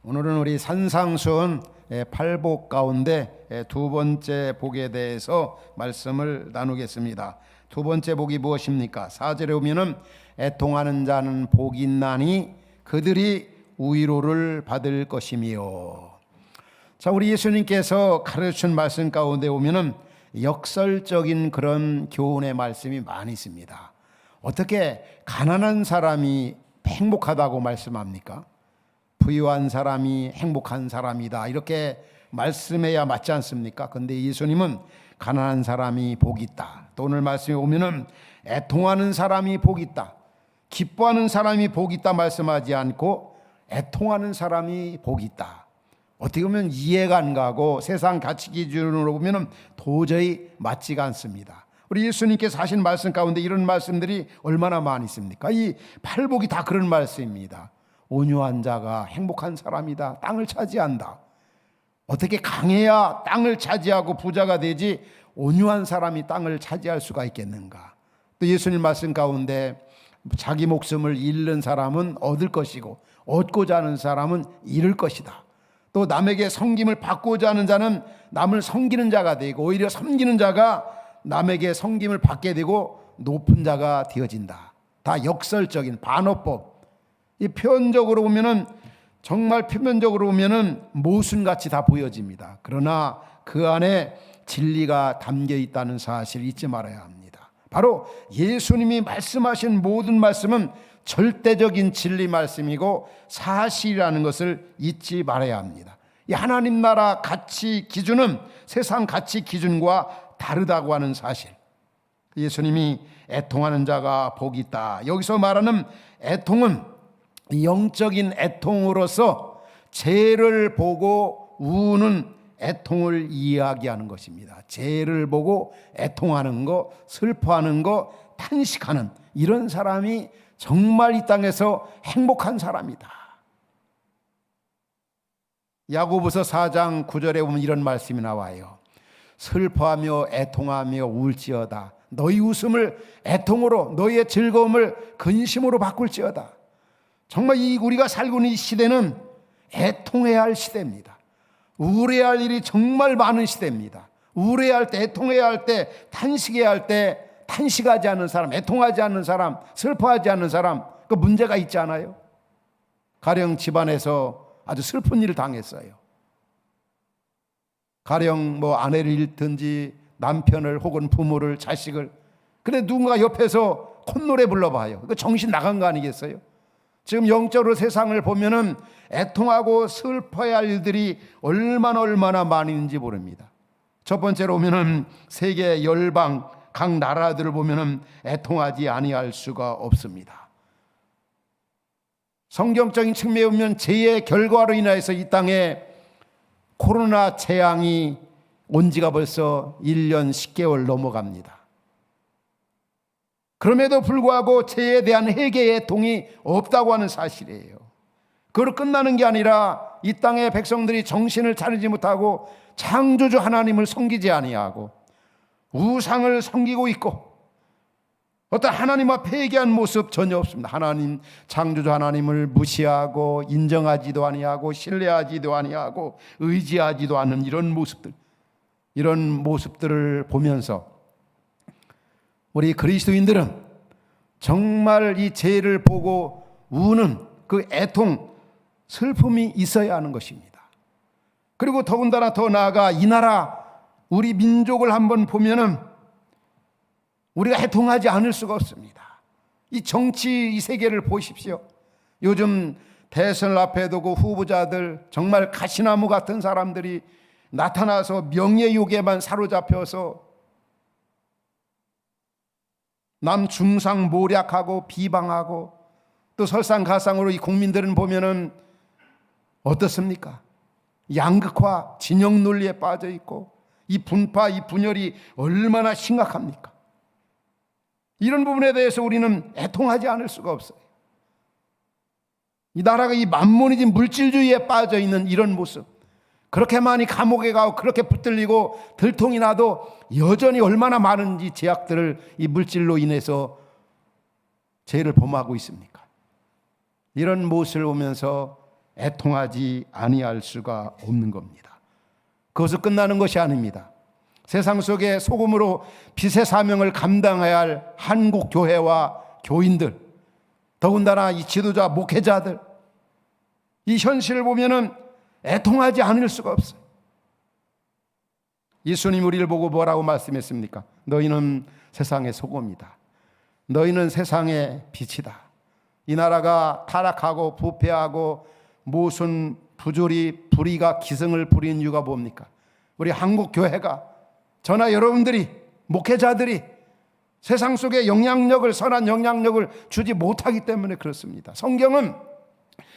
오늘은 우리 산상수훈 팔복 가운데 두 번째 복에 대해서 말씀을 나누겠습니다. 두 번째 복이 무엇입니까? 4절에 오면은 애통하는 자는 복이 있나니 그들이 위로를 받을 것이며. 자, 우리 예수님께서 가르친 말씀 가운데 오면은 역설적인 그런 교훈의 말씀이 많이 있습니다. 어떻게 가난한 사람이 행복하다고 말씀합니까? 부유한 사람이 행복한 사람이다, 이렇게 말씀해야 맞지 않습니까? 근데 예수님은 가난한 사람이 복이 있다, 또 오늘 말씀에 오면은 애통하는 사람이 복이 있다, 기뻐하는 사람이 복이 있다 말씀하지 않고 애통하는 사람이 복이 있다. 어떻게 보면 이해가 안 가고 세상 가치 기준으로 보면은 도저히 맞지가 않습니다. 우리 예수님께서 하신 말씀 가운데 이런 말씀들이 얼마나 많이 있습니까? 이 팔복이 다 그런 말씀입니다. 온유한 자가 행복한 사람이다, 땅을 차지한다. 어떻게 강해야 땅을 차지하고 부자가 되지 온유한 사람이 땅을 차지할 수가 있겠는가? 또 예수님 말씀 가운데 자기 목숨을 잃는 사람은 얻을 것이고 얻고자 하는 사람은 잃을 것이다. 또 남에게 섬김을 받고자 하는 자는 남을 섬기는 자가 되고 오히려 섬기는 자가 남에게 섬김을 받게 되고 높은 자가 되어진다. 다 역설적인 반어법. 이 표현적으로 보면은 정말 표면적으로 보면은 모순같이 다 보여집니다. 그러나 그 안에 진리가 담겨 있다는 사실을 잊지 말아야 합니다. 바로 예수님이 말씀하신 모든 말씀은 절대적인 진리 말씀이고 사실이라는 것을 잊지 말아야 합니다. 이 하나님 나라 가치 기준은 세상 가치 기준과 다르다고 하는 사실. 예수님이 애통하는 자가 복이 있다, 여기서 말하는 애통은 영적인 애통으로서 죄를 보고 우는 애통을 이야기하는 것입니다. 죄를 보고 애통하는 거, 슬퍼하는 거, 탄식하는 이런 사람이 정말 이 땅에서 행복한 사람이다. 야고보서 4장 9절에 보면 이런 말씀이 나와요. 슬퍼하며 애통하며 울지어다. 너희 웃음을 애통으로, 너희의 즐거움을 근심으로 바꿀지어다. 정말 우리가 살고 있는 이 시대는 애통해야 할 시대입니다. 우울해야 할 일이 정말 많은 시대입니다. 우울해야 할 때, 애통해야 할 때, 탄식해야 할 때 탄식하지 않는 사람, 애통하지 않는 사람, 슬퍼하지 않는 사람, 그 문제가 있지 않아요? 가령 집안에서 아주 슬픈 일을 당했어요. 가령 아내를 잃든지 남편을 혹은 부모를, 자식을. 근데 누군가 옆에서 콧노래 불러봐요. 그 정신 나간 거 아니겠어요? 지금 영적으로 세상을 보면은 애통하고 슬퍼야 할 일들이 얼마나 많이 있는지 모릅니다. 첫 번째로 보면은 세계 열방 각 나라들을 보면은 애통하지 아니할 수가 없습니다. 성경적인 측면에 보면 죄의 결과로 인해서 이 땅에 코로나 재앙이 온 지가 벌써 1년 10개월 넘어갑니다. 그럼에도 불구하고 죄에 대한 회개의 동이 없다고 하는 사실이에요. 그걸로 끝나는 게 아니라 이 땅의 백성들이 정신을 차리지 못하고 창조주 하나님을 섬기지 아니하고 우상을 섬기고 있고 어떤 하나님 앞에 회개한 모습 전혀 없습니다. 하나님, 창조주 하나님을 무시하고 인정하지도 아니하고 신뢰하지도 아니하고 의지하지도 않는 이런 모습들을 보면서 우리 그리스도인들은 정말 이 죄를 보고 우는 그 애통, 슬픔이 있어야 하는 것입니다. 그리고 더군다나 더 나아가 이 나라, 우리 민족을 한번 보면은 우리가 애통하지 않을 수가 없습니다. 이 정치, 이 세계를 보십시오. 요즘 대선을 앞에 두고 후보자들, 정말 가시나무 같은 사람들이 나타나서 명예욕에만 사로잡혀서 남 중상모략하고 비방하고 또 설상가상으로 이 국민들은 보면은 어떻습니까? 양극화, 진영 논리에 빠져 있고 이 분파, 이 분열이 얼마나 심각합니까? 이런 부분에 대해서 우리는 애통하지 않을 수가 없어요. 이 나라가 이 만몬이진 물질주의에 빠져 있는 이런 모습, 그렇게 많이 감옥에 가고 그렇게 붙들리고 들통이 나도 여전히 얼마나 많은지 제약들을 이 물질로 인해서 죄를 범하고 있습니까? 이런 모습을 보면서 애통하지 아니할 수가 없는 겁니다. 그것은 끝나는 것이 아닙니다. 세상 속에 소금으로 빛의 사명을 감당해야 할 한국 교회와 교인들, 더군다나 이 지도자 목회자들, 이 현실을 보면은 애통하지 않을 수가 없어요. 예수님 우리를 보고 뭐라고 말씀했습니까? 너희는 세상의 소금이다. 너희는 세상의 빛이다. 이 나라가 타락하고 부패하고 무슨 부조리 불의가 기승을 부린 이유가 뭡니까? 우리 한국 교회가, 저나 여러분들이, 목회자들이 세상 속에 영향력을, 선한 영향력을 주지 못하기 때문에 그렇습니다. 성경은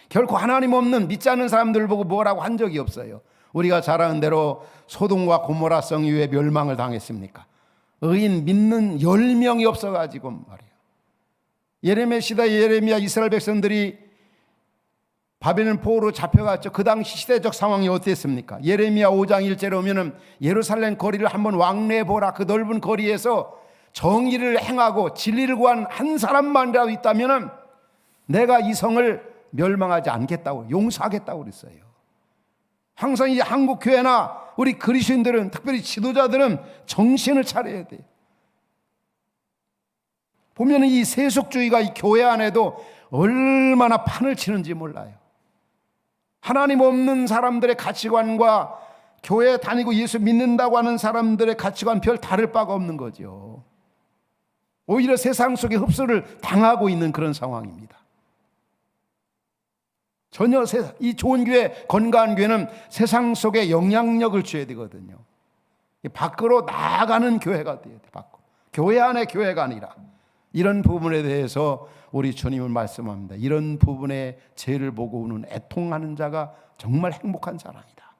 결코 하나님 없는 믿지 않는 사람들을 보고 뭐라고 한 적이 없어요. 우리가 잘 아는 대로 소돔과 고모라 성 이후에 멸망을 당했습니까? 의인 믿는 10명이 없어가지고 말이에요. 예레미야 시대에 예레미야 이스라엘 백성들이 바벨론 포로로 잡혀갔죠. 그 당시 시대적 상황이 어땠습니까? 예레미야 5장 1절에 오면은 예루살렘 거리를 한번 왕래해 보라. 그 넓은 거리에서 정의를 행하고 진리를 구한 한 사람만이라도 있다면은 내가 이 성을 멸망하지 않겠다고, 용서하겠다고 그랬어요. 항상 이 한국 교회나 우리 그리스도인들은, 특별히 지도자들은 정신을 차려야 돼요. 보면 이 세속주의가 이 교회 안에도 얼마나 판을 치는지 몰라요. 하나님 없는 사람들의 가치관과 교회 다니고 예수 믿는다고 하는 사람들의 가치관 별 다를 바가 없는 거죠. 오히려 세상 속에 흡수를 당하고 있는 그런 상황입니다. 전혀 이 좋은 교회, 건강한 교회는 세상 속에 영향력을 줘야 되거든요. 밖으로 나아가는 교회가 돼야 돼. 밖으로. 교회 안에 교회가 아니라. 이런 부분에 대해서 우리 주님은 말씀합니다. 이런 부분에 죄를 보고 우는 애통하는 자가 정말 행복한 자랍니다.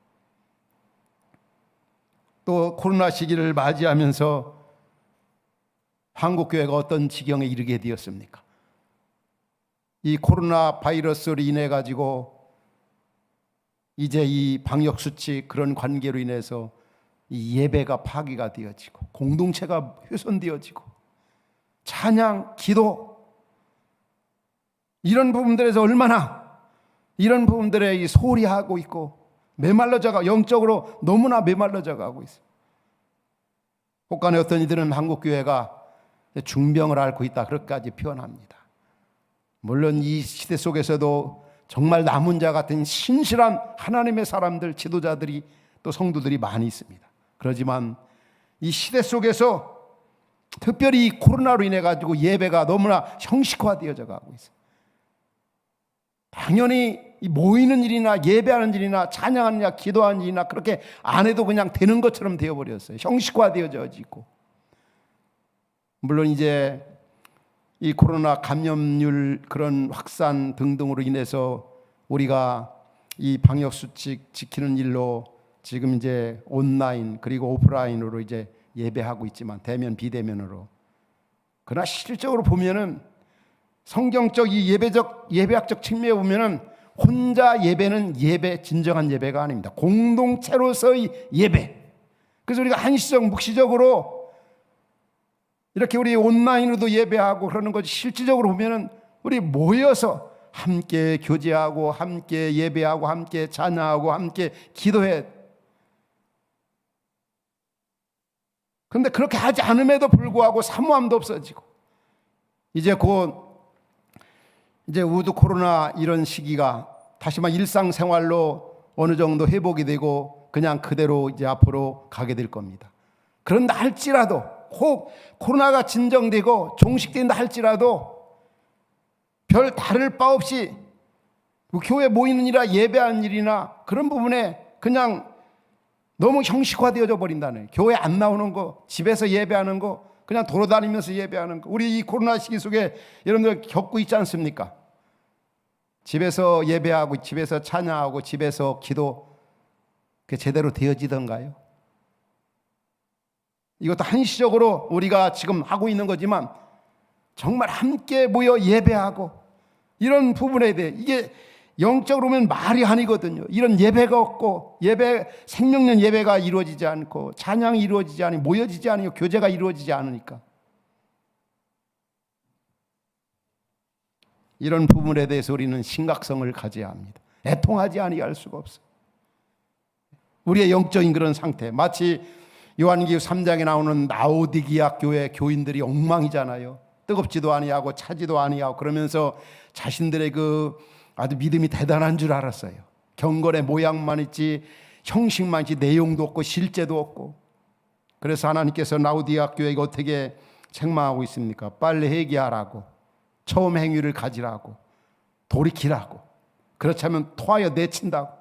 또 코로나 시기를 맞이하면서 한국 교회가 어떤 지경에 이르게 되었습니까? 이 코로나 바이러스로 인해 가지고 이제 이 방역 수칙 그런 관계로 인해서 이 예배가 파기가 되어지고 공동체가 훼손되어지고 찬양, 기도 이런 부분들에서 얼마나 이런 부분들에 이 소리하고 있고 메말라져가 영적으로 너무나 메말라져 가고 있어요. 혹간에 어떤 이들은 한국 교회가 중병을 앓고 있다 그렇게까지 표현합니다. 물론 이 시대 속에서도 정말 남은 자 같은 신실한 하나님의 사람들, 지도자들이 또 성도들이 많이 있습니다. 그렇지만 이 시대 속에서 특별히 이 코로나로 인해 가지고 예배가 너무나 형식화되어져 가고 있어요. 당연히 이 모이는 일이나 예배하는 일이나 찬양하는 일이나 기도하는 일이나 그렇게 안 해도 그냥 되는 것처럼 되어버렸어요. 형식화되어져 있고. 물론 이제 이 코로나 감염률 그런 확산 등등으로 인해서 우리가 이 방역 수칙 지키는 일로 지금 이제 온라인 그리고 오프라인으로 이제 예배하고 있지만 대면 비대면으로, 그러나 실질적으로 보면은 성경적 이 예배학적 측면에 보면은 혼자 예배는 예배, 진정한 예배가 아닙니다. 공동체로서의 예배. 그래서 우리가 한시적 묵시적으로 이렇게 우리 온라인으로도 예배하고 그러는 거지, 실질적으로 보면은 우리 모여서 함께 교제하고 함께 예배하고 함께 찬양하고 함께 기도해. 그런데 그렇게 하지 않음에도 불구하고 사모함도 없어지고 이제 곧 이제 우드 코로나 이런 시기가 다시 막 일상생활로 어느 정도 회복이 되고 그냥 그대로 이제 앞으로 가게 될 겁니다. 그런다 할지라도 혹 코로나가 진정되고 종식된다 할지라도 별 다를 바 없이 교회 모이는 일이나 예배하는 일이나 그런 부분에 그냥 너무 형식화되어져 버린다는, 교회 안 나오는 거, 집에서 예배하는 거, 그냥 돌아다니면서 예배하는 거. 우리 이 코로나 시기 속에 여러분들 겪고 있지 않습니까? 집에서 예배하고 집에서 찬양하고 집에서 기도, 그게 제대로 되어지던가요? 이것도 한시적으로 우리가 지금 하고 있는 거지만 정말 함께 모여 예배하고 이런 부분에 대해, 이게 영적으로 보면 말이 아니거든요. 이런 예배가 없고 생명력 예배가 이루어지지 않고 찬양이 이루어지지 않고 모여지지 않고 교제가 이루어지지 않으니까 이런 부분에 대해서 우리는 심각성을 가져야 합니다. 애통하지 아니할 수가 없어. 우리의 영적인 그런 상태, 마치 요한계시록 3장에 나오는 라오디게아 교회 교인들이 엉망이잖아요. 뜨겁지도 아니하고 차지도 아니하고 그러면서 자신들의 그 아주 믿음이 대단한 줄 알았어요. 경건의 모양만 있지 형식만 있지 내용도 없고 실제도 없고. 그래서 하나님께서 라오디게아 교회가 어떻게 책망하고 있습니까? 빨리 회개하라고, 처음 행위를 가지라고, 돌이키라고, 그렇지 않으면 토하여 내친다고,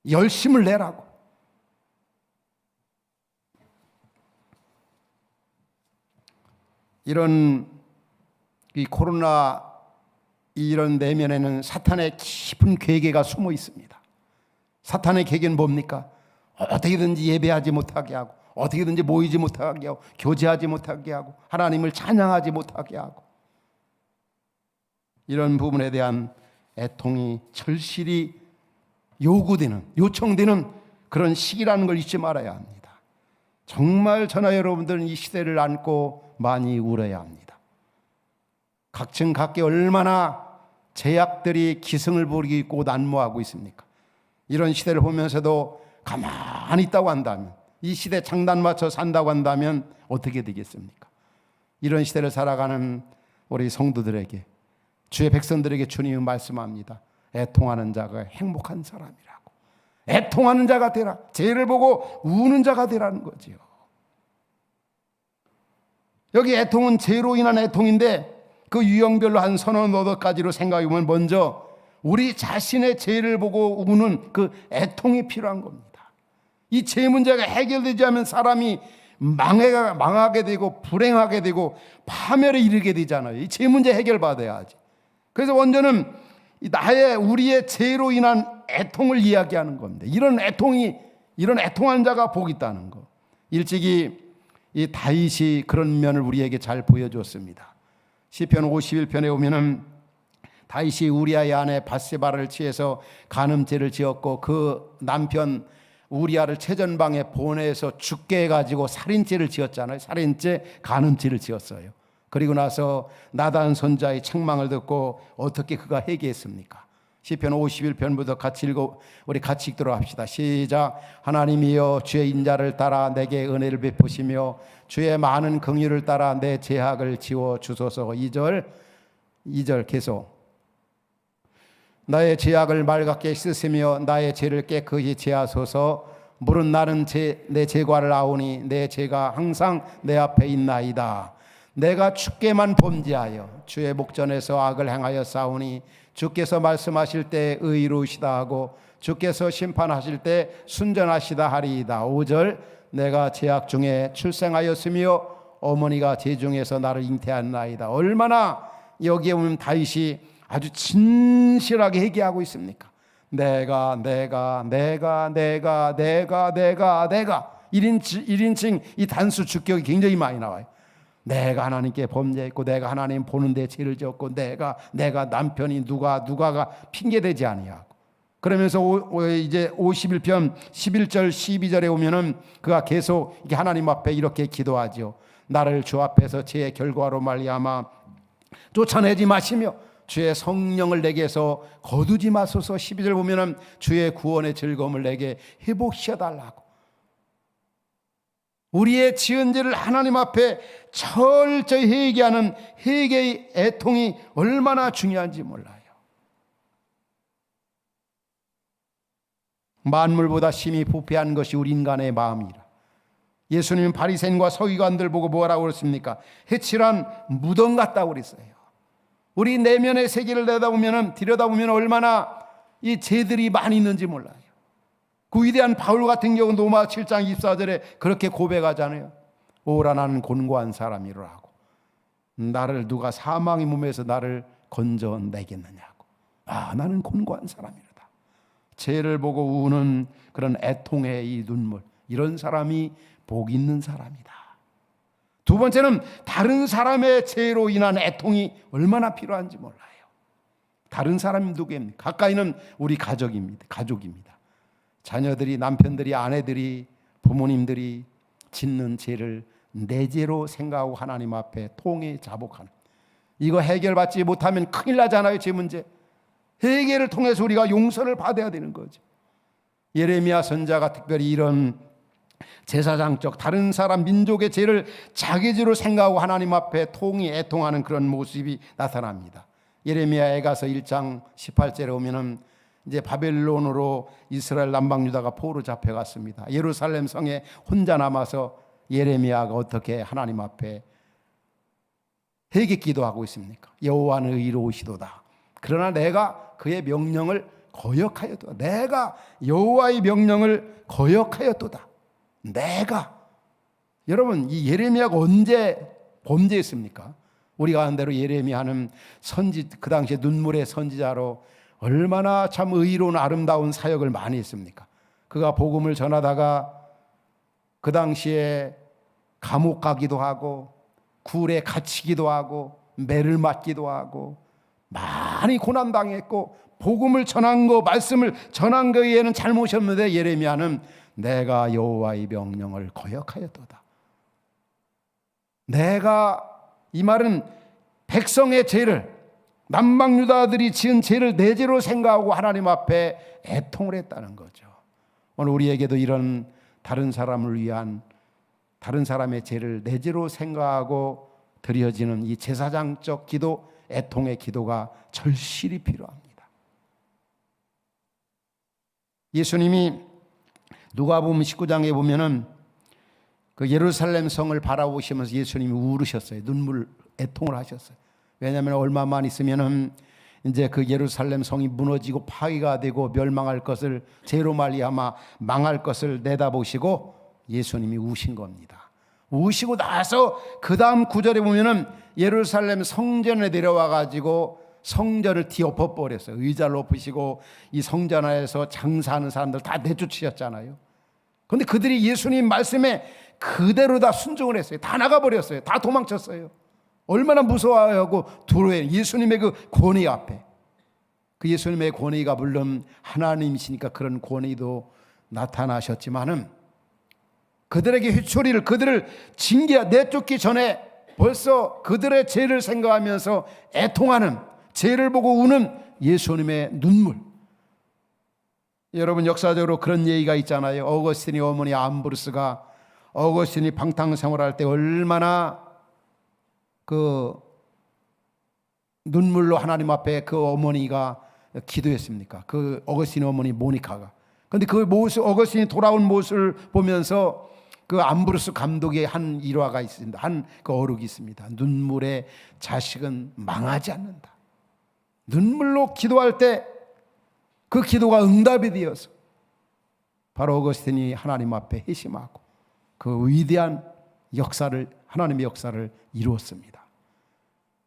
열심을 내라고. 이런 이 코로나 이런 내면에는 사탄의 깊은 괴계가 숨어 있습니다. 사탄의 계계는 뭡니까? 어떻게든지 예배하지 못하게 하고, 어떻게든지 모이지 못하게 하고, 교제하지 못하게 하고, 하나님을 찬양하지 못하게 하고, 이런 부분에 대한 애통이 절실히 요청되는 그런 시기라는 걸 잊지 말아야 합니다. 정말 저나 여러분들은 이 시대를 안고 많이 울어야 합니다. 각층 각계 얼마나 제약들이 기승을 부리고 난무하고 있습니까? 이런 시대를 보면서도 가만히 있다고 한다면, 이 시대 장단 맞춰 산다고 한다면 어떻게 되겠습니까? 이런 시대를 살아가는 우리 성도들에게, 주의 백성들에게 주님은 말씀합니다. 애통하는 자가 행복한 사람이라고. 애통하는 자가 되라. 죄를 보고 우는 자가 되라는 거지요. 여기 애통은 죄로 인한 애통인데 그 유형별로 한 서너 가지로 생각해 보면, 먼저 우리 자신의 죄를 보고 우는 그 애통이 필요한 겁니다. 이 죄 문제가 해결되지 않으면 사람이 망하게 되고 불행하게 되고 파멸에 이르게 되잖아요. 이 죄 문제 해결받아야지. 그래서 원전은 우리의 죄로 인한 애통을 이야기하는 겁니다. 이런 애통한 자가 복이 있다는 거. 일찍이 이 다윗이 그런 면을 우리에게 잘 보여줬습니다. 시편 51편에 오면은 다윗이 우리아의 아내 밧세바를 취해서 간음죄를 지었고, 그 남편 우리아를 최전방에 보내서 죽게 해가지고 살인죄를 지었잖아요. 살인죄, 간음죄를 지었어요. 그리고 나서 나단 선자의 책망을 듣고 어떻게 그가 회개했습니까? 시편 51편부터 우리 같이 읽도록 합시다. 시작. 하나님이여, 주의 인자를 따라 내게 은혜를 베푸시며 주의 많은 긍휼을 따라 내 죄악을 지워 주소서. 2절 계속. 나의 죄악을 맑게 씻으며 나의 죄를 깨끗이 제하소서. 물은 나는 내 죄과를 아오니 내 죄가 항상 내 앞에 있나이다. 내가 주께만 범죄하여 주의 목전에서 악을 행하여 싸우니 주께서 말씀하실 때 의로우시다 하고 주께서 심판하실 때 순전하시다 하리이다. 5절. 내가 죄악 중에 출생하였으며 어머니가 죄 중에서 나를 잉태한나이다. 얼마나 여기에 보면 다윗이 아주 진실하게 회개하고 있습니까? 내가 1인칭 이 단수 주격이 굉장히 많이 나와요. 내가 하나님께 범죄했고, 내가 하나님 보는데 죄를 지었고, 내가 남편이 누가가 핑계대지 아니하고. 그러면서 이제 51편 11절 12절에 오면은 그가 계속 이게 하나님 앞에 이렇게 기도하죠. 나를 주 앞에서 죄의 결과로 말미암아 쫓아내지 마시며 주의 성령을 내게서 거두지 마소서. 12절 보면은 주의 구원의 즐거움을 내게 회복시켜 달라고. 우리의 지은 죄를 하나님 앞에 철저히 회개하는 회개의 애통이 얼마나 중요한지 몰라요. 만물보다 심히 부패한 것이 우리 인간의 마음이라. 예수님은 바리새인과 서기관들 보고 뭐라고 그랬습니까? 해칠한 무덤 같다고 그랬어요. 우리 내면의 세계를 들여다보면 얼마나 이 죄들이 많이 있는지 몰라요. 그 위대한 바울 같은 경우는 로마 7장 24절에 그렇게 고백하잖아요. 오라 나는 곤고한 사람이라 하고, 나를 누가 사망의 몸에서 나를 건져내겠느냐고. 나는 곤고한 사람이다. 죄를 보고 우는 그런 애통의 이 눈물, 이런 사람이 복 있는 사람이다. 두 번째는 다른 사람의 죄로 인한 애통이 얼마나 필요한지 몰라요. 다른 사람이 누구입니까? 가까이는 우리 가족입니다. 자녀들이, 남편들이, 아내들이, 부모님들이 짓는 죄를 내 죄로 생각하고 하나님 앞에 통해 자복하는, 이거 해결받지 못하면 큰일 나잖아요. 죄 문제. 회개를 통해서 우리가 용서를 받아야 되는 거죠. 예레미야 선지자가 특별히 이런 제사장적 다른 사람 민족의 죄를 자기 죄로 생각하고 하나님 앞에 통이 애통하는 그런 모습이 나타납니다. 예레미야에 가서 1장 18절에 오면은 이제 바벨론으로 이스라엘 남방 유다가 포로 잡혀갔습니다. 예루살렘 성에 혼자 남아서 예레미야가 어떻게 하나님 앞에 회개 기도하고 있습니까? 여호와는 의로우시도다. 그러나 내가 그의 명령을 거역하였도다. 내가 여호와의 명령을 거역하였도다. 내가. 여러분, 이 예레미야가 언제 범죄했습니까? 우리가 아는 대로 예레미야는 그 당시에 눈물의 선지자로 얼마나 참 의로운 아름다운 사역을 많이 했습니까? 그가 복음을 전하다가 그 당시에 감옥 가기도 하고 굴에 갇히기도 하고 매를 맞기도 하고 많이 고난당했고 복음을 전한 거, 말씀을 전한 거에는 잘못이 없는데 예레미야는 내가 여호와의 명령을 거역하였도다. 내가, 이 말은 백성의 죄를, 남방 유다들이 지은 죄를 내 죄로 생각하고 하나님 앞에 애통을 했다는 거죠. 오늘 우리에게도 이런 다른 사람을 위한, 다른 사람의 죄를 내 죄로 생각하고 드려지는 이 제사장적 기도, 애통의 기도가 절실히 필요합니다. 예수님이 누가복음 19장에 보면은 그 예루살렘 성을 바라보시면서 예수님이 울으셨어요. 눈물, 애통을 하셨어요. 왜냐하면 얼마만 있으면은 이제 그 예루살렘 성이 무너지고 파괴가 되고 멸망할 것을, 죄로 말미암아 망할 것을 내다보시고 예수님이 우신 겁니다. 우시고 나서 그 다음 구절에 보면은 예루살렘 성전에 내려와 가지고 성전을 뒤엎어 버렸어요. 의자를 엎으시고 이 성전 안에서 장사하는 사람들 다 내쫓으셨잖아요. 그런데 그들이 예수님 말씀에 그대로 다 순종을 했어요. 다 나가버렸어요. 다 도망쳤어요. 얼마나 무서워하고 두려워해요. 예수님의 그 권위 앞에. 그 예수님의 권위가 물론 하나님이시니까 그런 권위도 나타나셨지만은 그들에게 회초리를, 그들을 내쫓기 전에 벌써 그들의 죄를 생각하면서 애통하는, 죄를 보고 우는 예수님의 눈물. 여러분, 역사적으로 그런 얘기가 있잖아요. 어거스틴의 어머니 암브로스가 어거스틴이 방탕생활할 때 얼마나 그 눈물로 하나님 앞에 그 어머니가 기도했습니까? 그 어거스틴의 어머니 모니카가. 그런데 그 모습, 어거스틴이 돌아온 모습을 보면서 그 암브로스 감독의 한 일화가 있습니다. 한 그 어록이 있습니다. 눈물의 자식은 망하지 않는다. 눈물로 기도할 때 그 기도가 응답이 되어서 바로 어거스틴이 하나님 앞에 회심하고 그 위대한 역사를, 하나님의 역사를 이루었습니다.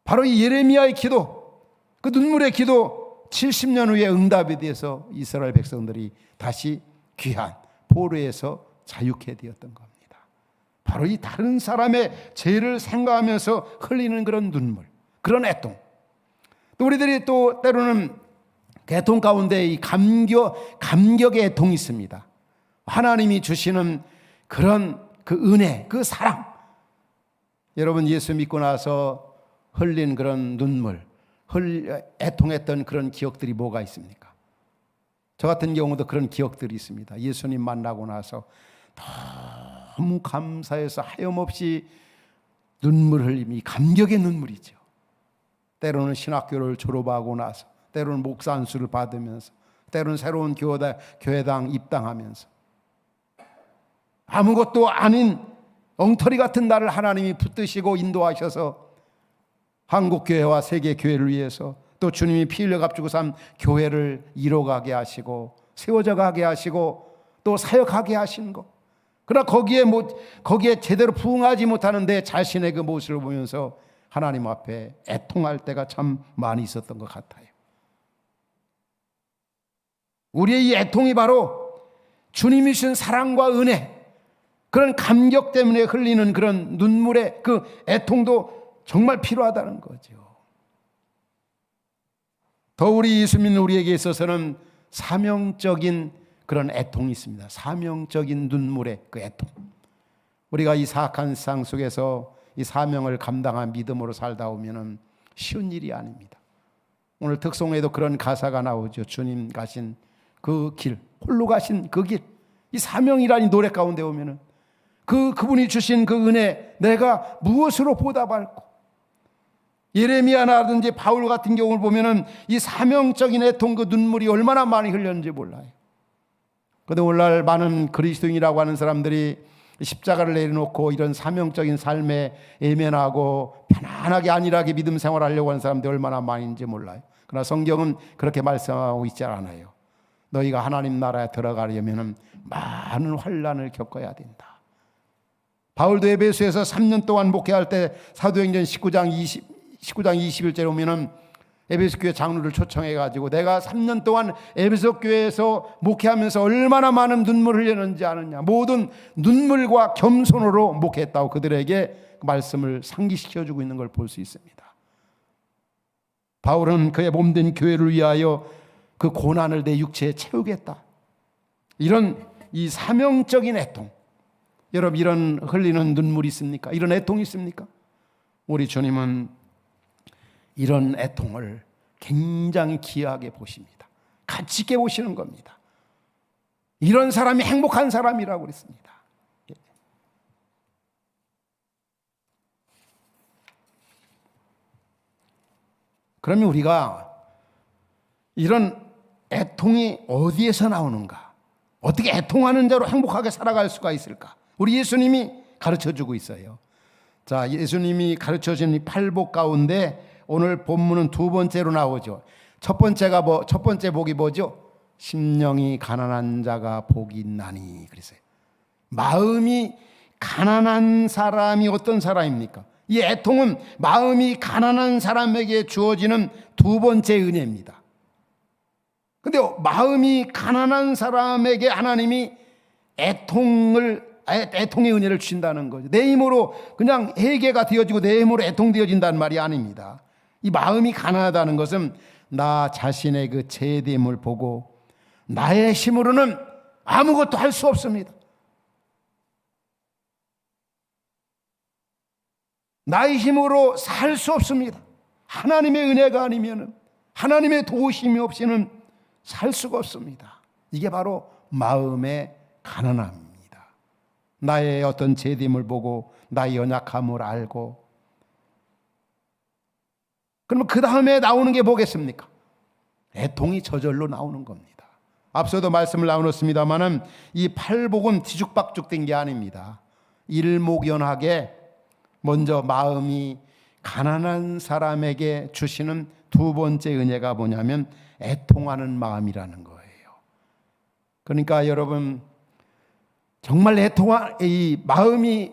바로 이 예레미야의 기도, 그 눈물의 기도 70년 후에 응답이 되어서 이스라엘 백성들이 다시 귀한 포로에서 자유케 되었던 겁니다. 바로 이 다른 사람의 죄를 생각하면서 흘리는 그런 눈물, 그런 애통. 또 우리들이 또 때로는 애통 가운데 이 감격의 애통이 있습니다. 하나님이 주시는 그런 그 은혜, 그 사랑. 여러분, 예수 믿고 나서 흘린 그런 눈물, 애통했던 그런 기억들이 뭐가 있습니까? 저 같은 경우도 그런 기억들이 있습니다. 예수님 만나고 나서 너무 감사해서 하염없이 눈물 흘림이 감격의 눈물이죠. 때로는 신학교를 졸업하고 나서, 때로는 목사 안수를 받으면서, 때로는 새로운 교회당 입당하면서 아무것도 아닌 엉터리 같은 나를 하나님이 붙드시고 인도하셔서 한국교회와 세계교회를 위해서 또 주님이 피 흘려 값주고 산 교회를 이뤄가게 하시고 세워져 가게 하시고 또 사역하게 하시는 것. 그러나 거기에 제대로 부응하지 못하는데 자신의 그 모습을 보면서 하나님 앞에 애통할 때가 참 많이 있었던 것 같아요. 우리의 이 애통이 바로 주님이 주신 사랑과 은혜, 그런 감격 때문에 흘리는 그런 눈물의 그 애통도 정말 필요하다는 거죠. 더 우리 예수 믿는 우리에게 있어서는 사명적인 그런 애통이 있습니다. 사명적인 눈물의 그 애통. 우리가 이 사악한 세상 속에서 이 사명을 감당한 믿음으로 살다 오면은 쉬운 일이 아닙니다. 오늘 특송에도 그런 가사가 나오죠. 주님 가신 그 길, 홀로 가신 그 길. 이 사명이라니 노래 가운데 오면은 그분이 주신 그 은혜 내가 무엇으로 보답할까? 예레미야라든지 바울 같은 경우를 보면은 이 사명적인 애통 그 눈물이 얼마나 많이 흘렸는지 몰라요. 그런데 오늘날 많은 그리스도인이라고 하는 사람들이 십자가를 내려놓고 이런 사명적인 삶에 예면하고 편안하게 안일하게 믿음 생활하려고 하는 사람들이 얼마나 많은지 몰라요. 그러나 성경은 그렇게 말씀하고 있지 않아요. 너희가 하나님 나라에 들어가려면 많은 환난을 겪어야 된다. 바울도 에베소에서 3년 동안 목회할 때 사도행전 19장 21절에 오면은 에베소 교회 장로를 초청해 가지고 내가 3년 동안 에베소 교회에서 목회하면서 얼마나 많은 눈물을 흘렸는지 아느냐. 모든 눈물과 겸손으로 목회했다고 그들에게 말씀을 상기시켜 주고 있는 걸 볼 수 있습니다. 바울은 그의 몸된 교회를 위하여 그 고난을 내 육체에 채우겠다. 이런 이 사명적인 애통. 여러분 이런 흘리는 눈물이 있습니까? 이런 애통이 있습니까? 우리 주님은 이런 애통을 굉장히 귀하게 보십니다. 가치 있게 보시는 겁니다. 이런 사람이 행복한 사람이라고 그랬습니다. 그러면 우리가 이런 애통이 어디에서 나오는가? 어떻게 애통하는 자로 행복하게 살아갈 수가 있을까? 우리 예수님이 가르쳐주고 있어요. 자, 예수님이 가르쳐준 이 팔복 가운데 오늘 본문은 두 번째로 나오죠. 첫 번째 복이 뭐죠? 심령이 가난한 자가 복이 있나니 그랬어요. 마음이 가난한 사람이 어떤 사람입니까? 이 애통은 마음이 가난한 사람에게 주어지는 두 번째 은혜입니다. 근데 마음이 가난한 사람에게 하나님이 애통의 은혜를 주신다는 거죠. 내 힘으로 그냥 회개가 되어지고 내 힘으로 애통되어진다는 말이 아닙니다. 이 마음이 가난하다는 것은 나 자신의 그 죄됨을 보고 나의 힘으로는 아무것도 할 수 없습니다. 나의 힘으로 살 수 없습니다. 하나님의 은혜가 아니면 하나님의 도우심이 없이는 살 수가 없습니다. 이게 바로 마음의 가난함입니다. 나의 어떤 죄됨을 보고 나의 연약함을 알고 그러면 그 다음에 나오는 게 뭐겠습니까? 애통이 저절로 나오는 겁니다. 앞서도 말씀을 나눴습니다마는 이 팔복은 뒤죽박죽된 게 아닙니다. 일목연하게 먼저 마음이 가난한 사람에게 주시는 두 번째 은혜가 뭐냐면 애통하는 마음이라는 거예요. 그러니까 여러분 정말 이 마음이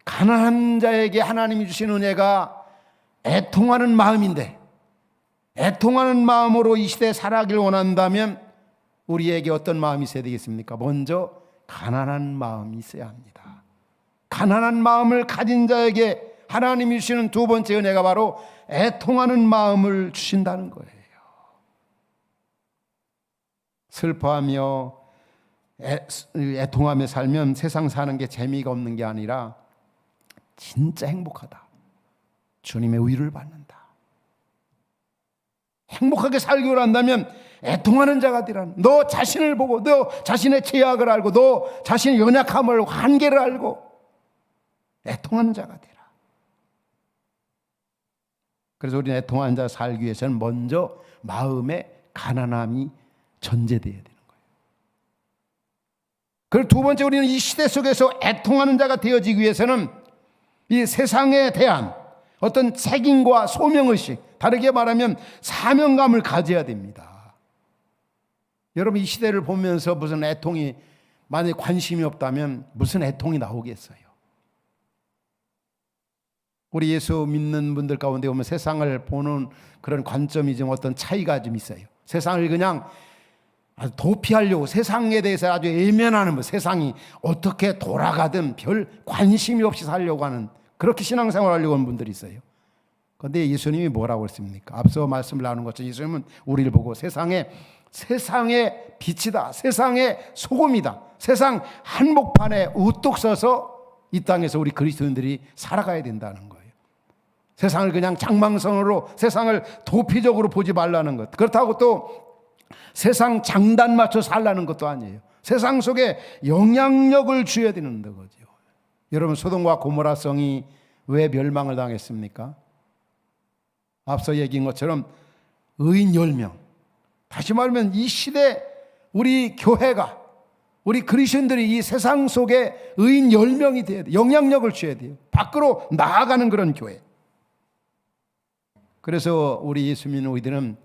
가난한 자에게 하나님이 주신 은혜가 애통하는 마음인데 애통하는 마음으로 이 시대에 살아가길 원한다면 우리에게 어떤 마음이 있어야 되겠습니까? 먼저 가난한 마음이 있어야 합니다. 가난한 마음을 가진 자에게 하나님이 주시는 두 번째 은혜가 바로 애통하는 마음을 주신다는 거예요. 슬퍼하며 애통하며 살면 세상 사는 게 재미가 없는 게 아니라 진짜 행복하다. 주님의 위를 받는다. 행복하게 살기로 한다면 애통하는 자가 되라. 너 자신을 보고 너 자신의 죄악을 알고 너 자신의 연약함을 한계를 알고 애통하는 자가 되라. 그래서 우리는 애통하는 자 살기 위해서는 먼저 마음의 가난함이 전제되어야 되는 거예요. 그리고 두 번째 우리는 이 시대 속에서 애통하는 자가 되어지기 위해서는 이 세상에 대한 어떤 책임과 소명의식, 다르게 말하면 사명감을 가져야 됩니다. 여러분 이 시대를 보면서 무슨 애통이 만약에 관심이 없다면 무슨 애통이 나오겠어요? 우리 예수 믿는 분들 가운데 보면 세상을 보는 그런 관점이 좀 어떤 차이가 좀 있어요. 세상을 그냥 아주 도피하려고 세상에 대해서 아주 외면하는 세상이 어떻게 돌아가든 별 관심이 없이 살려고 하는 그렇게 신앙생활 하려고 하는 분들이 있어요. 그런데 예수님이 뭐라고 했습니까? 앞서 말씀을 나누는 것처럼 예수님은 우리를 보고 세상의 빛이다. 세상의 소금이다. 세상 한복판에 우뚝 서서 이 땅에서 우리 그리스도인들이 살아가야 된다는 거예요. 세상을 그냥 장망성으로, 세상을 도피적으로 보지 말라는 것. 그렇다고 또 세상 장단 맞춰 살라는 것도 아니에요. 세상 속에 영향력을 줘야 되는 거죠. 여러분, 소돔과 고모라 성이 왜 멸망을 당했습니까? 앞서 얘기한 것처럼 의인 10명, 다시 말하면 이 시대 우리 교회가, 우리 그리스도인들이 이 세상 속에 의인 10명이 돼야 돼요. 영향력을 줘야 돼요. 밖으로 나아가는 그런 교회. 그래서 우리 예수 믿는 우리들은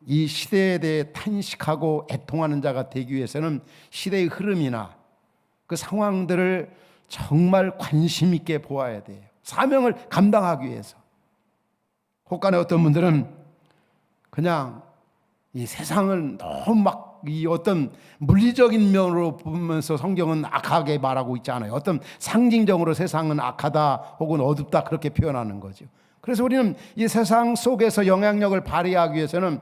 이 시대에 대해 탄식하고 애통하는 자가 되기 위해서는 시대의 흐름이나 그 상황들을 정말 관심 있게 보아야 돼요. 사명을 감당하기 위해서. 혹간에 어떤 분들은 그냥 이 세상을 너무 막 이 어떤 물리적인 면으로 보면서 성경은 악하게 말하고 있지 않아요. 어떤 상징적으로 세상은 악하다 혹은 어둡다 그렇게 표현하는 거죠. 그래서 우리는 이 세상 속에서 영향력을 발휘하기 위해서는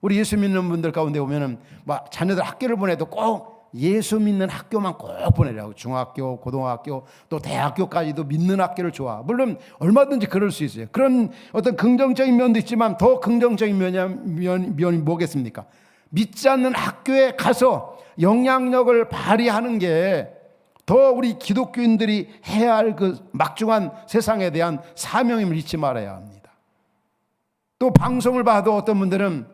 우리 예수 믿는 분들 가운데 보면은 막 자녀들 학교를 보내도 꼭 예수 믿는 학교만 꼭 보내라고. 중학교, 고등학교, 또 대학교까지도 믿는 학교를 좋아. 물론 얼마든지 그럴 수 있어요. 그런 어떤 긍정적인 면도 있지만 더 긍정적인 면이 뭐겠습니까? 믿지 않는 학교에 가서 영향력을 발휘하는 게 더 우리 기독교인들이 해야 할 그 막중한 세상에 대한 사명임을 잊지 말아야 합니다. 또 방송을 봐도 어떤 분들은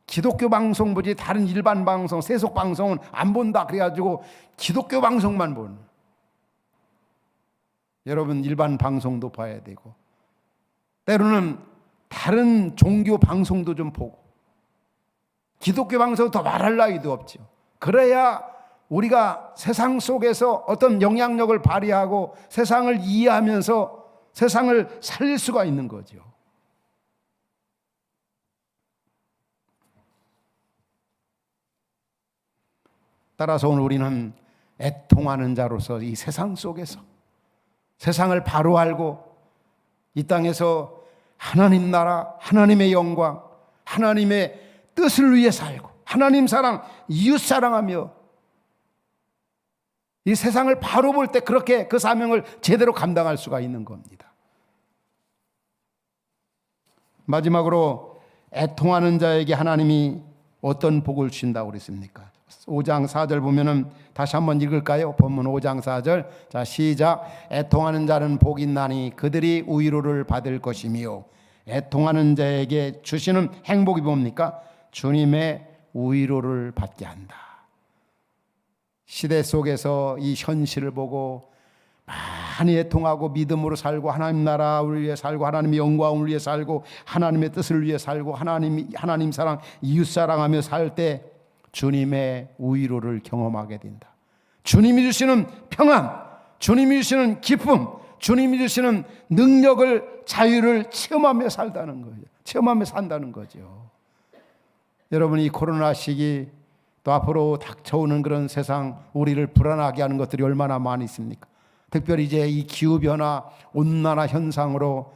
기독교 방송 보지 다른 일반 방송, 세속 방송은 안 본다 그래가지고 기독교 방송만 보는. 여러분, 일반 방송도 봐야 되고 때로는 다른 종교 방송도 좀 보고, 기독교 방송 더 말할 나위도 없죠. 그래야 우리가 세상 속에서 어떤 영향력을 발휘하고 세상을 이해하면서 세상을 살릴 수가 있는 거죠. 따라서 오늘 우리는 애통하는 자로서 이 세상 속에서 세상을 바로 알고 이 땅에서 하나님 나라, 하나님의 영광, 하나님의 뜻을 위해 살고 하나님 사랑, 이웃 사랑하며 이 세상을 바로 볼 때 그렇게 그 사명을 제대로 감당할 수가 있는 겁니다. 마지막으로 애통하는 자에게 하나님이 어떤 복을 주신다고 그랬습니까? 5장 4절 보면은 다시 한번 읽을까요? 본문 5장 4절. 자, 시작. 애통하는 자는 복이 있나니 그들이 위로를 받을 것이며, 애통하는 자에게 주시는 행복이 뭡니까? 주님의 위로를 받게 한다. 시대 속에서 이 현실을 보고 많이 애통하고 믿음으로 살고 하나님 나라를 위해 살고 하나님의 영광을 위해 살고 하나님의 뜻을 위해 살고 하나님 사랑, 이웃 사랑하며 살 때 주님의 위로를 경험하게 된다. 주님이 주시는 평안, 주님이 주시는 기쁨, 주님이 주시는 능력을, 자유를 체험하며 살다는 거예요. 체험하며 산다는 거죠. 여러분, 이 코로나 시기 또 앞으로 닥쳐오는 그런 세상, 우리를 불안하게 하는 것들이 얼마나 많이 있습니까? 특별히 이제 이 기후변화, 온난화 현상으로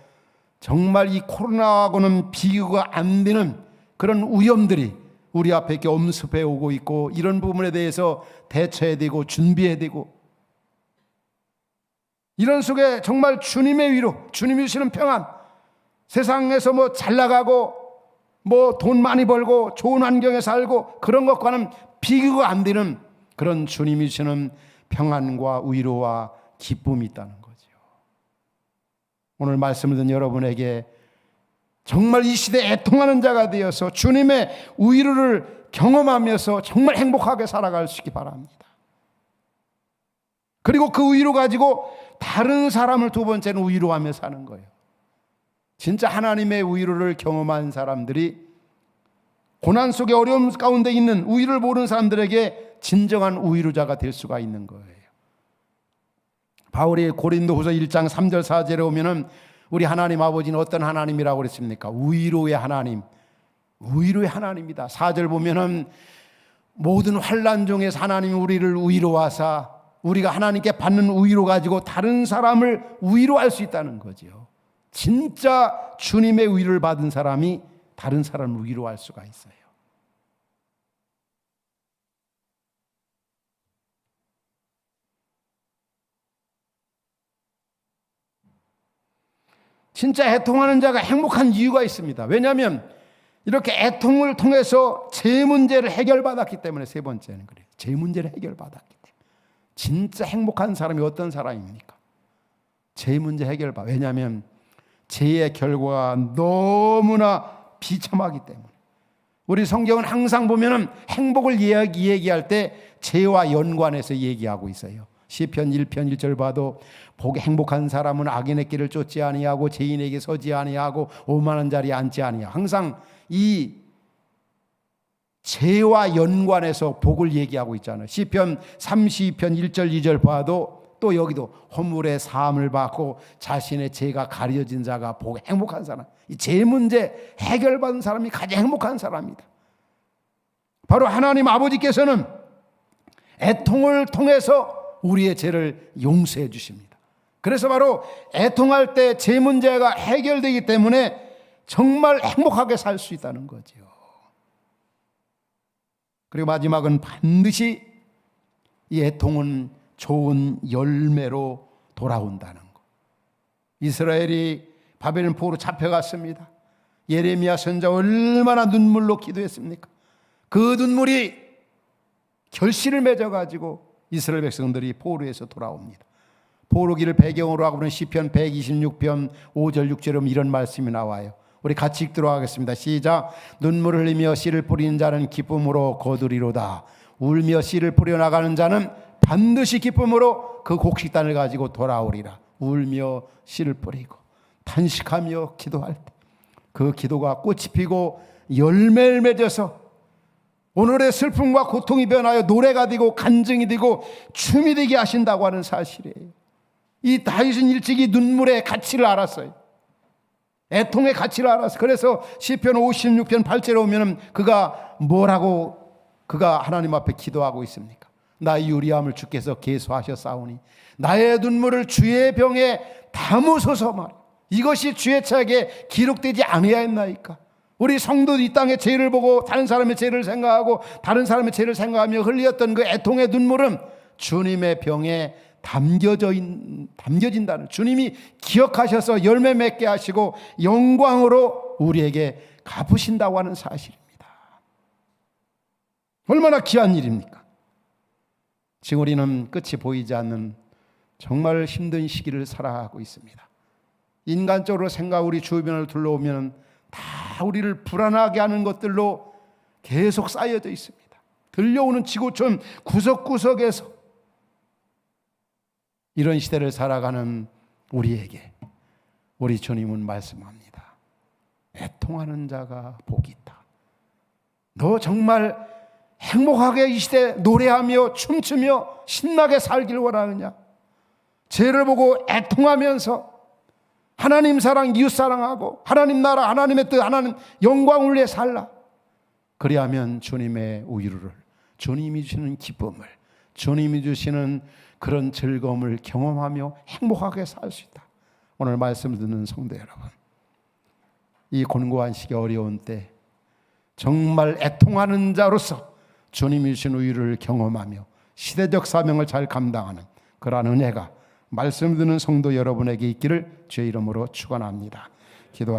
정말 이 코로나하고는 비교가 안 되는 그런 위험들이 우리 앞에 이렇게 엄습해 오고 있고, 이런 부분에 대해서 대처해야 되고 준비해야 되고, 이런 속에 정말 주님의 위로, 주님이 주시는 평안, 세상에서 뭐 잘 나가고 뭐 돈 많이 벌고 좋은 환경에 살고 그런 것과는 비교가 안 되는 그런 주님이 주시는 평안과 위로와 기쁨이 있다는 거죠. 오늘 말씀을 듣는 여러분에게 정말 이 시대에 애통하는 자가 되어서 주님의 위로를 경험하면서 정말 행복하게 살아갈 수 있기 바랍니다. 그리고 그 위로 가지고 다른 사람을 두 번째는 위로하며 사는 거예요. 진짜 하나님의 위로를 경험한 사람들이 고난 속에 어려움 가운데 있는 위로를 모르는 사람들에게 진정한 위로자가 될 수가 있는 거예요. 바울이 고린도후서 1장 3절 4절에 오면은 우리 하나님 아버지는 어떤 하나님이라고 그랬습니까? 위로의 하나님, 위로의 하나님이다. 4절 보면은 모든 환난 중에서 하나님이 우리를 위로하사 우리가 하나님께 받는 위로 가지고 다른 사람을 위로할 수 있다는 거죠. 진짜 주님의 위로를 받은 사람이 다른 사람을 위로할 수가 있어요. 진짜 애통하는 자가 행복한 이유가 있습니다. 왜냐하면 이렇게 애통을 통해서 제 문제를 해결받았기 때문에. 세 번째는 그래요. 제 문제를 해결받았기 때문에. 진짜 행복한 사람이 어떤 사람입니까? 제 문제 해결받아. 왜냐하면 죄의 결과가 너무나 비참하기 때문에. 우리 성경은 항상 보면은 행복을 얘기할 때 죄와 연관해서 얘기하고 있어요. 시편 1편 1절 봐도 복이 행복한 사람은 악인의 길을 쫓지 아니하고 죄인에게 서지 아니하고 오만한 자리에 앉지 아니하고. 항상 이 죄와 연관해서 복을 얘기하고 있잖아요. 시편 32편 1절 2절 봐도 또 여기도 허물의 사함을 받고 자신의 죄가 가려진 자가 복이 행복한 사람. 이 죄 문제 해결받은 사람이 가장 행복한 사람입니다. 바로 하나님 아버지께서는 애통을 통해서 우리의 죄를 용서해 주십니다. 그래서 바로 애통할 때 죄 문제가 해결되기 때문에 정말 행복하게 살 수 있다는 거죠. 그리고 마지막은 반드시 이 애통은 좋은 열매로 돌아온다는 것. 이스라엘이 바벨론 포로로 잡혀갔습니다. 예레미야 선지자 얼마나 눈물로 기도했습니까? 그 눈물이 결실을 맺어가지고 이스라엘 백성들이 포로에서 돌아옵니다. 포로기를 배경으로 하고 있는 시편 126편 5절 6절에 이런 말씀이 나와요. 우리 같이 읽도록 하겠습니다. 시작. 눈물을 흘리며 씨를 뿌리는 자는 기쁨으로 거두리로다. 울며 씨를 뿌려나가는 자는 반드시 기쁨으로 그 곡식단을 가지고 돌아오리라. 울며 씨를 뿌리고 탄식하며 기도할 때 그 기도가 꽃이 피고 열매를 맺어서 오늘의 슬픔과 고통이 변하여 노래가 되고 간증이 되고 춤이 되게 하신다고 하는 사실이에요. 이 다윗은 일찍이 눈물의 가치를 알았어요. 애통의 가치를 알았어요. 그래서 시편 56편 8절에 오면 그가 뭐라고 그가 하나님 앞에 기도하고 있습니까? 나의 유리함을 주께서 계수하셨사오니 나의 눈물을 주의 병에 담으소서 말이야. 이것이 주의 책에 기록되지 아니하였나이까? 우리 성도도 이 땅의 죄를 보고 다른 사람의 죄를 생각하고 다른 사람의 죄를 생각하며 흘렸던 그 애통의 눈물은 주님의 병에 담겨진다는, 주님이 기억하셔서 열매 맺게 하시고 영광으로 우리에게 갚으신다고 하는 사실입니다. 얼마나 귀한 일입니까? 지금 우리는 끝이 보이지 않는 정말 힘든 시기를 살아가고 있습니다. 인간적으로 생각 우리 주변을 둘러보면 다 우리를 불안하게 하는 것들로 계속 쌓여져 있습니다. 들려오는 지구촌 구석구석에서 이런 시대를 살아가는 우리에게 우리 주님은 말씀합니다. 애통하는 자가 복이 있다. 너 정말 행복하게 이 시대 노래하며 춤추며 신나게 살길 원하느냐? 죄를 보고 애통하면서 하나님 사랑, 이웃 사랑하고 하나님 나라, 하나님의 뜻, 하나님 영광을 위해 살라. 그리하면 주님의 우유를, 주님이 주시는 기쁨을, 주님이 주시는 그런 즐거움을 경험하며 행복하게 살 수 있다. 오늘 말씀 듣는 성도 여러분, 이 곤고한 시기 어려운 때 정말 애통하는 자로서 주님이 주신 우유를 경험하며 시대적 사명을 잘 감당하는 그러한 은혜가 말씀 듣는 성도 여러분에게 있기를 주의 이름으로 축원합니다. 기도합니다.